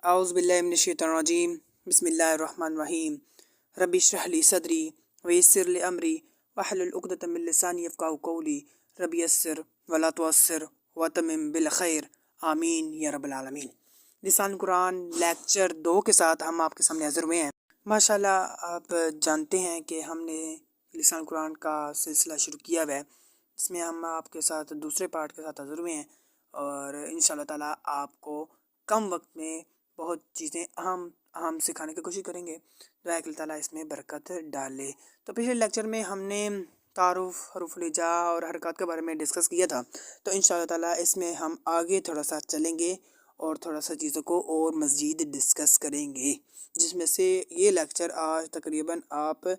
अऊज़ु बिल्लाहि मिनश्शैतानिर्रजीम बिस्मिल्लाहिर्रहमानिर्रहीम रब्बि इश्रह ली सदरी वयस्सिर ली अमरी वहलुल उक़दतम मिन लिसानी यफ़क़हू क़ौली रब्बि यस्सिर वला तुअस्सिर वतमिम बिल खैर आमीन या रब्बल आलमीन। लिसान कुरान लेक्चर 2 के साथ हम आपके सामने हाज़िर हुए हैं। माशाल्लाह आप जानते हैं कि हमने लिसान कुरान का सिलसिला शुरू किया हुआ है, जिसमें हम आपके साथ दूसरे पार्ट के साथ हाज़िर हुए हैं और इंशाअल्लाह ताला आपको कम वक्त में बहुत चीज़ें अहम सिखाने की कोशिश करेंगे। दुआ है कि अल्लाह ताला इसमें बरकत डाले। तो पिछले लेक्चर में हमने तारुफ, हरूफुल हिजा और हरकत के बारे में डिस्कस किया था, तो इंशाअल्लाह ताला इसमें हम आगे थोड़ा सा चलेंगे और थोड़ा सा चीज़ों को और मज़ीद डिस्कस करेंगे, जिसमें से ये लेक्चर आज तकरीबन आप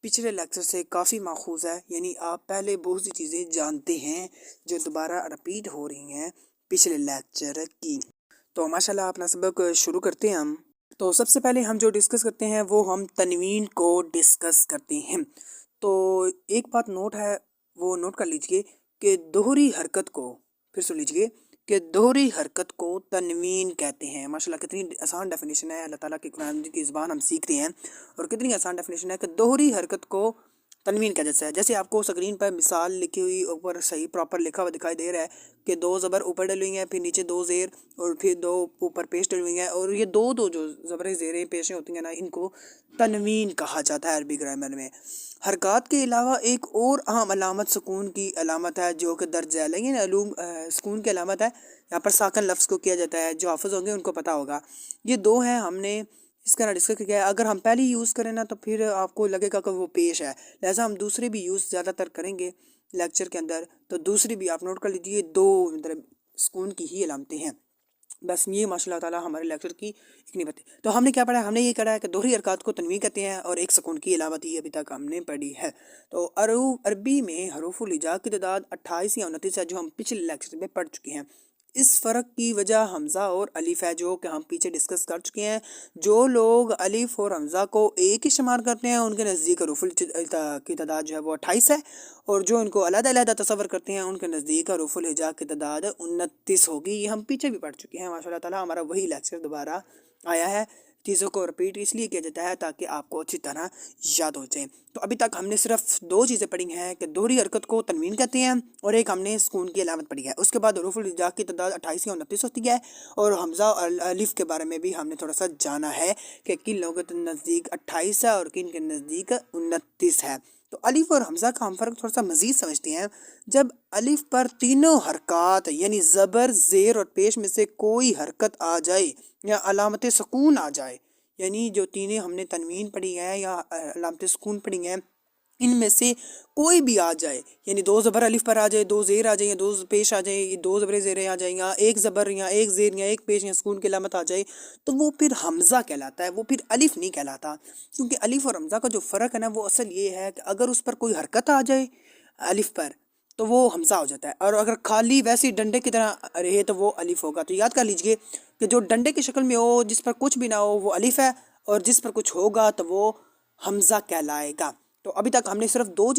पिछले लेक्चर से काफ़ी माखूज़ है, यानी आप पहले बहुत सी चीज़ें जानते हैं जो दोबारा रिपीट हो रही हैं पिछले लेक्चर की। तो माशाल्लाह अपना सबक शुरू करते हैं हम। तो सबसे पहले हम जो डिस्कस करते हैं वो हम तनवीन को डिस्कस करते हैं। तो एक बात नोट है, वो नोट कर लीजिए कि दोहरी हरकत को, फिर सुन लीजिए कि दोहरी हरकत को तनवीन कहते हैं। माशाल्लाह कितनी आसान डेफिनेशन है, अल्लाह ताला की कुरान की ज़बान हम सीख रहे हैं और कितनी आसान डेफिनेशन है कि दोहरी हरकत को तनवीन कहा जाता है। जैसे आपको स्क्रीन पर मिसाल लिखी हुई ऊपर सही प्रॉपर लिखा हुआ दिखाई दे रहा है कि 2 ज़बर ऊपर डली हुई हैं, फिर नीचे 2 ज़ेर और फिर 2 ऊपर पेश डली हुई हैं, और ये दो जो ज़बरें ज़ेरें पेशें होती हैं ना, इनको तनवीन कहा जाता है अरबी ग्रामर में। हरकत के अलावा एक और अहम अलामत सुकून की अलामत है, जो कि दर्ज है, लेकिन सुकून की अलामत है। यहाँ पर साकन लफ्ज़ को किया जाता है, जो हाफ़िज़ होंगे उनको पता होगा। ये 2 हैं, हमने इसका डिस्कस किया है। अगर हम पहली यूज़ करें ना तो फिर आपको लगेगा कि वो पेश है, लिहाजा हम दूसरे भी यूज़ ज़्यादातर करेंगे लेक्चर के अंदर। तो दूसरी भी आप नोट कर लीजिए, 2 मतलब सुकून की ही अलामतें हैं। बस ये माशाल्लाह ताला हमारे लेक्चर की इतनी बातें। तो हमने क्या पढ़ा है, हमने ये करा है कि दोहरी हरकत को तनवीन कहते हैं और एक सुकून की अलामत ही अभी तक हमने पढ़ी है। तो अरबी में हरूफुल हिजा की तादाद 28 या 29 है, जो हम पिछले लेक्चर में पढ़ चुके हैं। इस फ़र्क की वजह हमज़ा और अलिफ है, जो कि हम पीछे डिस्कस कर चुके हैं। जो लोग अलिफ और हमज़ा को एक ही शुमार करते हैं, उनके नज़दीक हरूफुल की तादाद जो है वो 28 है, और जो इनको अलग-अलग तसव्वुर करते हैं उनके नज़दीक हरूफुल हिजा की तादाद 29 होगी। ये हम पीछे भी पढ़ चुके हैं। माशाल्लाह ताला हमारा वही लेक्चर दोबारा आया है। चीज़ों को रिपीट इसलिए किया जाता है ताकि आपको अच्छी तरह याद हो जाए। तो अभी तक हमने सिर्फ 2 चीज़ें पढ़ी हैं कि दोहरी हरकत को तनवीन कहते हैं, और एक हमने सुकून की अलामत पढ़ी है। उसके बाद हरूफुल हिजा की तादाद 28 या 29 होती है, और हमज़ा और अलिफ के बारे में भी हमने थोड़ा सा जाना है कि किन लोगों के नज़दीक 28 है और किन के नज़दीक 29 है। तो अलिफ और हमज़ा का हम फ़र्क थोड़ा सा मज़ीद समझते हैं। जब अलिफ पर तीनों हरकत यानी ज़बर, ज़ेर और पेश में से कोई हरकत आ जाए या अलामत सुकून आ जाए, यानी जो तीनों हमने तनवीन पढ़ी है या अलामत सुकून पढ़ी हैं, इनमें से कोई भी आ जाए, यानी 2 ज़बर अलिफ पर आ जाए, 2 ज़ेर आ जाए या 2 पेश आ जाए, 2 ज़बरें ज़ेरें आ जाए, या 1 ज़बर या 1 ज़ेर या 1 पेश या सुकून की अलामत आ जाए, तो वो फिर हमज़ा कहलाता है, वो फिर अलिफ नहीं कहलाता। क्योंकि अलिफ और हमज़ा का जो फ़र्क है ना, वो असल ये है कि अगर उस पर कोई हरकत आ जाए अलिफ पर तो वो हमज़ा हो जाता है, और अगर खाली वैसे डंडे की तरह रहे तो वो अलिफ होगा। तो याद कर लीजिए कि जो डंडे की शक्ल में हो, जिस पर कुछ भी ना हो, वो अलिफ है, और जिस पर कुछ होगा तो वो हमज़ा कहलाएगा। तो अभी तक हमने सिर्फ 2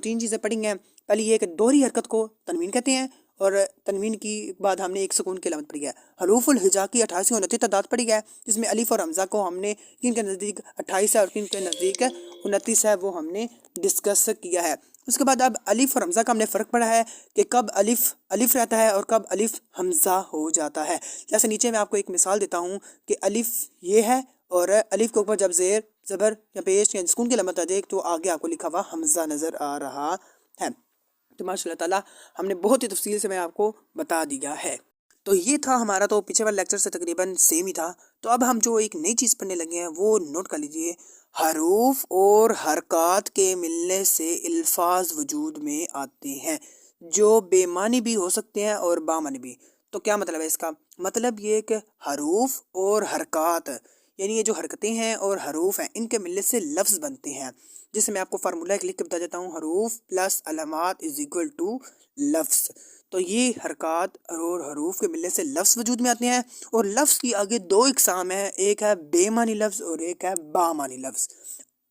तीन चीज़ें पढ़ी हैं। पहली ये कि दोहरी हरकत को तनवीन कहते हैं, और तनवीन की बाद हमने एक सुकून की अलामत पढ़ी है। हरूफुल हिजा की 28 और 29 तादाद पढ़ी है, जिसमें अलिफ और हमज़ा को हमने किन के नज़दीक 28 है और किन के नज़दीक 29 है वो हमने डिस्कस किया है। उसके बाद अब अलिफ और हमज़ा का हमने फ़र्क पढ़ा है कि कब अलिफ रहता है और कब अलिफ हमज़ा हो जाता है। जैसे नीचे मैं आपको एक मिसाल देता हूँ कि अलिफ ये है, और अलिफ के ऊपर जब ज़ेर, ज़बर या पेश या सुकून की अलामत आ जाए तो आगे आपको लिखा हुआ हमज़ा नज़र आ रहा है। तो माशाल्लाह ताला हमने बहुत ही तफसील से मैं आपको बता दिया है। तो ये था हमारा, तो पीछे वाले लेक्चर से तकरीबन सेम ही था। तो अब हम जो एक नई चीज़ पढ़ने लगे हैं वो नोट कर लीजिए। हरूफ और हरकत के मिलने से अल्फाज वजूद में आते हैं, जो बेमानी भी हो सकते हैं और बामानी भी। तो क्या मतलब है इसका? मतलब ये कि हरूफ और हरकत, यानी ये जो हरकतें हैं और हरूफ हैं, इनके मिलने से लफ्ज़ बनते हैं। जैसे मैं आपको फार्मूला एक लिख के बता देता हूँ, हरूफ प्लस अलामात इज इक्वल टू लफ्ज़। तो ये हरकत और हरूफ के मिलने से लफ्ज़ वजूद में आते हैं, और लफ्ज़ की आगे 2 इकसाम है, एक है बेमानी लफ्ज़ और एक है बामानी लफ्ज़।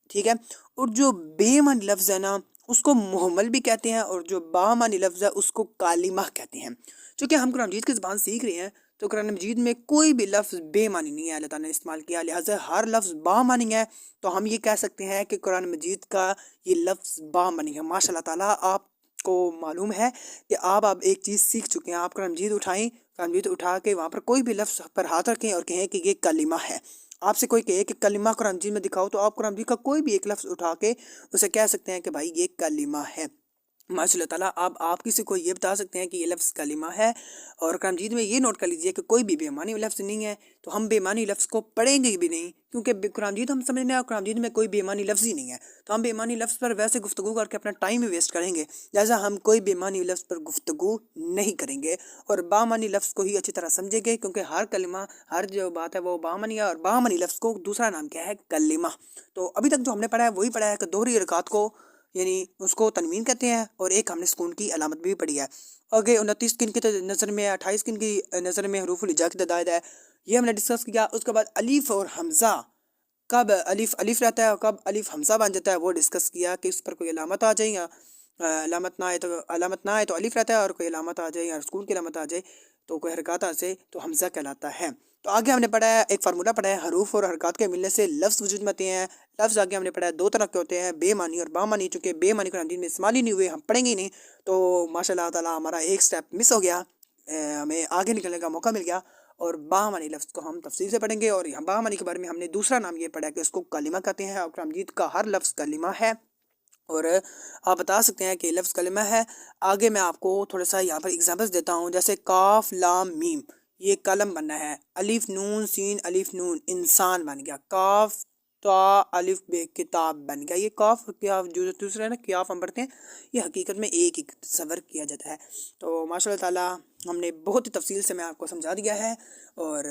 ठीक है, और जो बेमानी लफ्ज़ है ना, उसको मुहम्मल भी कहते हैं, और जो बामानी लफ्ज़ है उसको कालिमा कहते हैं। चूँकि हम कुरान मजीद की ज़बान सीख रहे हैं تو قرآن مجید میں کوئی بھی لفظ بے معنی نہیں ہے اللہ تعالیٰ نے استعمال کیا، لہٰذا ہر لفظ با معنی ہے۔ تو ہم یہ کہہ سکتے ہیں کہ قرآن مجید کا یہ لفظ با معنی ہے۔ ماشاء اللہ تعالیٰ آپ کو معلوم ہے کہ آپ ایک چیز سیکھ چکے ہیں۔ آپ قرآن مجید اٹھائیں، قرآن مجید اٹھا کے وہاں پر کوئی بھی لفظ پر ہاتھ رکھیں اور کہیں کہ یہ کلمہ ہے۔ آپ سے کوئی کہے کہ کلمہ قرآن مجید میں دکھاؤ، تو آپ قرآن مجید کا کوئی بھی ایک لفظ اٹھا کے اسے کہہ سکتے ہیں کہ بھائی یہ کلمہ ہے۔ ماشاء اللہ تعالیٰ آپ کسی کو یہ بتا سکتے ہیں کہ یہ لفظ کلمہ ہے۔ اور قرآن مجید میں یہ نوٹ کر لیجئے کہ کوئی بھی بے معنی لفظ نہیں ہے، تو ہم بے معنی لفظ کو پڑھیں گے بھی نہیں، کیونکہ قرآن مجید ہم سمجھنے ہیں اور قرآن مجید میں کوئی بے معنی لفظ ہی نہیں ہے، تو ہم بے معنی لفظ پر ویسے گفتگو کر کے اپنا ٹائم ہی ویسٹ کریں گے، لہٰذا ہم کوئی بے معنی لفظ پر گفتگو نہیں کریں گے اور با معنی لفظ کو ہی اچھی طرح سمجھیں گے، کیونکہ ہر کلمہ، ہر جو بات ہے وہ با معنی ہے، اور با معنی لفظ کو دوسرا نام کیا ہے؟ کلمہ۔ تو ابھی تک جو ہم نے پڑھا ہے وہی پڑھا ہے کہ دوہری حرکات کو یعنی اس کو تنوین کہتے ہیں، اور ایک ہم نے سکون کی علامت بھی پڑھی ہے۔ آگے 29 کن کی نظر میں، 28 کن کی نظر میں حروف الہجا کی تعداد ہے، یہ ہم نے ڈسکس کیا۔ اس کے بعد الف اور حمزہ کب الف رہتا ہے اور کب الف حمزہ بن جاتا ہے وہ ڈسکس کیا، کہ اس پر کوئی علامت آ جائے یا علامت نہ آئے تو الف رہتا ہے، اور کوئی علامت آ جائے یا سکون کی علامت آ جائے تو کوئی حرکات آ جائے تو حمزہ کہلاتا ہے۔ تو آگے ہم نے پڑھا ہے ایک فارمولہ پڑھا ہے، حروف اور حرکات کے ملنے سے لفظ وجود میں آتے ہیں۔ لفظ آگے ہم نے پڑھا ہے دو طرح کے ہوتے ہیں، بے معنی اور با معنی، چونکہ بے معنی قرآن مجید میں استعمال ہی نہیں ہوئے، ہم پڑھیں گے ہی نہیں، تو ماشاء اللہ تعالیٰ ہمارا ایک سٹیپ مس ہو گیا، ہمیں آگے نکلنے کا موقع مل گیا، اور با معنی لفظ کو ہم تفصیل سے پڑھیں گے۔ اور با معنی کے بارے میں ہم نے دوسرا نام یہ پڑھا کہ اس کو کلمہ کہتے ہیں، اور قرآن مجید کا ہر لفظ کلمہ ہے، اور آپ بتا سکتے ہیں کہ لفظ کلمہ ہے۔ آگے میں آپ کو تھوڑا سا یہاں پر ایگزامپلس دیتا ہوں، جیسے کاف لام میم، یہ قلم بننا ہے، الف نون سین الف نون انسان بن گیا، کاف تا الف بے کتاب بن گیا۔ یہ کاف کاف جو دوسرا ہے نا کیاف ہم پڑھتے ہیں، یہ حقیقت میں ایک تصور کیا جاتا ہے۔ تو ماشاء اللہ تعالیٰ ہم نے بہت ہی تفصیل سے میں آپ کو سمجھا دیا ہے، اور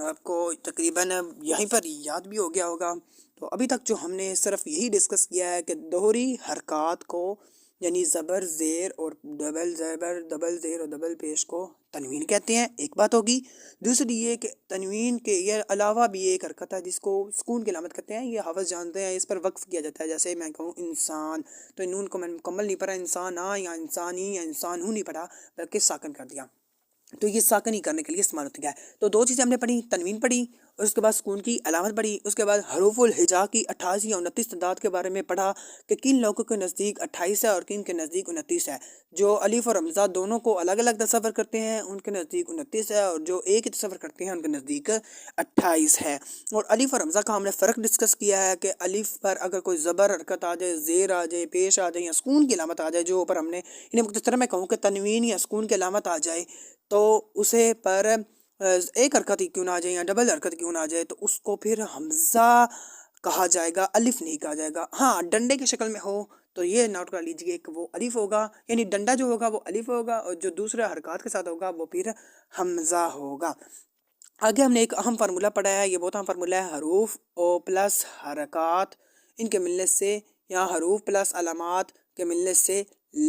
آپ کو تقریباً یہیں پر یاد بھی ہو گیا ہوگا۔ تو ابھی تک جو ہم نے صرف یہی ڈسکس کیا ہے کہ دوہری حرکات کو یعنی زبر زیر اور ڈبل زبر ڈبل زیر اور ڈبل پیش کو تنوین کہتے ہیں، ایک بات ہوگی۔ دوسری یہ کہ تنوین کے یہ علاوہ بھی ایک حرکت ہے جس کو سکون کی علامت کہتے ہیں، یہ حافظ جانتے ہیں، اس پر وقف کیا جاتا ہے۔ جیسے میں کہوں انسان، تو نون کو میں مکمل نہیں پڑھا، انسان یا انسانی یا انسان ہوں نہیں پڑھا، بلکہ ساکن کر دیا، تو یہ ساکن ہی کرنے کے لیے استعمال ہوتا ہے۔ تو دو چیزیں ہم نے پڑھی، تنوین پڑھی اور اس کے بعد سکون کی علامت پڑھی۔ اس کے بعد حروف الہجا کی 28 یا 29 تعداد کے بارے میں پڑھا کہ کن لوگوں کے نزدیک 28 ہے اور کن کے نزدیک 29 ہے۔ جو الف اور حمزہ دونوں کو الگ الگ تصور کرتے ہیں ان کے نزدیک 29 ہے، اور جو ایک ہی تصور کرتے ہیں ان کے نزدیک 28 ہے۔ اور الف اور حمزہ کا ہم نے فرق ڈسکس کیا ہے کہ الف پر اگر کوئی زبر حرکت آ جائے، زیر آ جائے، پیش آ جائے یا سکون کی علامت آ جائے، جو اوپر ہم نے انہیں مختصر میں کہوں کہ تنوین یا سکون کی علامت آ جائے، تو اسے پر ایک حرکت ہی کیوں نہ آ جائے یا ڈبل حرکت کیوں نہ آ جائے، تو اس کو پھر حمزہ کہا جائے گا، الف نہیں کہا جائے گا۔ ہاں ڈنڈے کی شکل میں ہو تو یہ نوٹ کر لیجئے کہ وہ الف ہوگا، یعنی ڈنڈا جو ہوگا وہ الف ہوگا، اور جو دوسرے حرکات کے ساتھ ہوگا وہ پھر حمزہ ہوگا۔ آگے ہم نے ایک اہم فارمولہ پڑھا ہے، یہ بہت اہم فارمولہ ہے، حروف او پلس حرکات ان کے ملنے سے یا حروف پلس علامات کے ملنے سے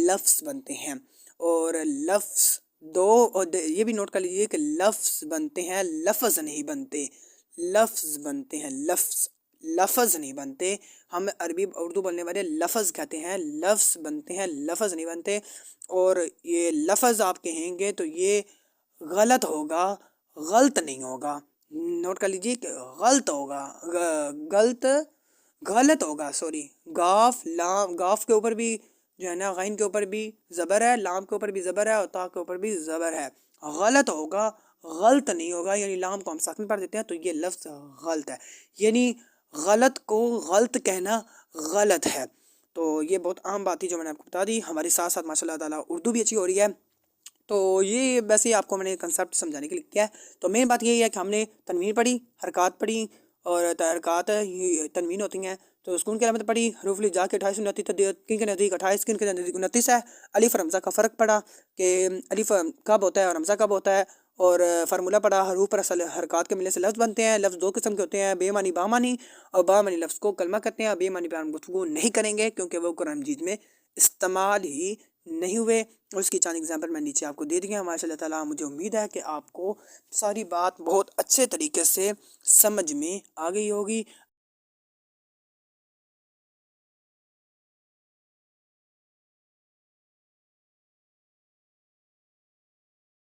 لفظ بنتے ہیں، اور لفظ اور یہ بھی نوٹ کر لیجئے کہ لفظ بنتے ہیں، لفظ نہیں بنتے، لفظ بنتے ہیں، لفظ نہیں بنتے۔ ہم عربی اردو بولنے والے لفظ کہتے ہیں، لفظ بنتے ہیں، لفظ نہیں بنتے۔ اور یہ لفظ آپ کہیں گے تو یہ غلط ہوگا، غلط نہیں ہوگا، نوٹ کر لیجئے کہ غلط ہوگا، غلط ہوگا، سوری۔ گاف لام، گاف کے اوپر بھی جو ہے نا غین کے اوپر بھی زبر ہے، لام کے اوپر بھی زبر ہے، اور تا کے اوپر بھی زبر ہے، غلط ہوگا، غلط نہیں ہوگا۔ یعنی لام کو ہم ساکن پڑھ دیتے ہیں تو یہ لفظ غلط ہے، یعنی غلط کو غلط کہنا غلط ہے۔ تو یہ بہت عام بات تھی جو میں نے آپ کو بتا دی، ہمارے ساتھ ساتھ ماشاء اللہ تعالیٰ اردو بھی اچھی ہو رہی ہے۔ تو یہ ویسے آپ کو میں نے کنسیپٹ سمجھانے کے لیے کیا ہے۔ تو مین بات یہی ہے کہ ہم نے تنوین پڑھی، حرکات پڑھی، اور حرکات تنوین ہوتی ہیں، تو سکون کی علامت پڑھی، حروف الہجا کے 28 29 کن کے نزدیک 28 کن کے نزدیک 29 ہے۔ الف اور حمزہ کا فرق پڑھا کہ الف کب ہوتا ہے اور حمزہ کب ہوتا ہے، اور فارمولہ پڑھا حروف پر حرکات کے ملنے سے لفظ بنتے ہیں۔ لفظ دو قسم کے ہوتے ہیں، بے معنی با معنی، اور با معنی لفظ کو کلمہ کہتے ہیں، اور بے معنی پر ہم گفتگو نہیں کریں گے کیونکہ وہ قرآن مجید میں استعمال ہی نہیں ہوئے۔ اس کی چند ایگزامپل میں نیچے آپ کو دے دیا۔ ماشاء اللہ تعالیٰ مجھے امید ہے کہ آپ کو ساری بات بہت اچھے طریقے سے سمجھ میں آ گئی ہوگی۔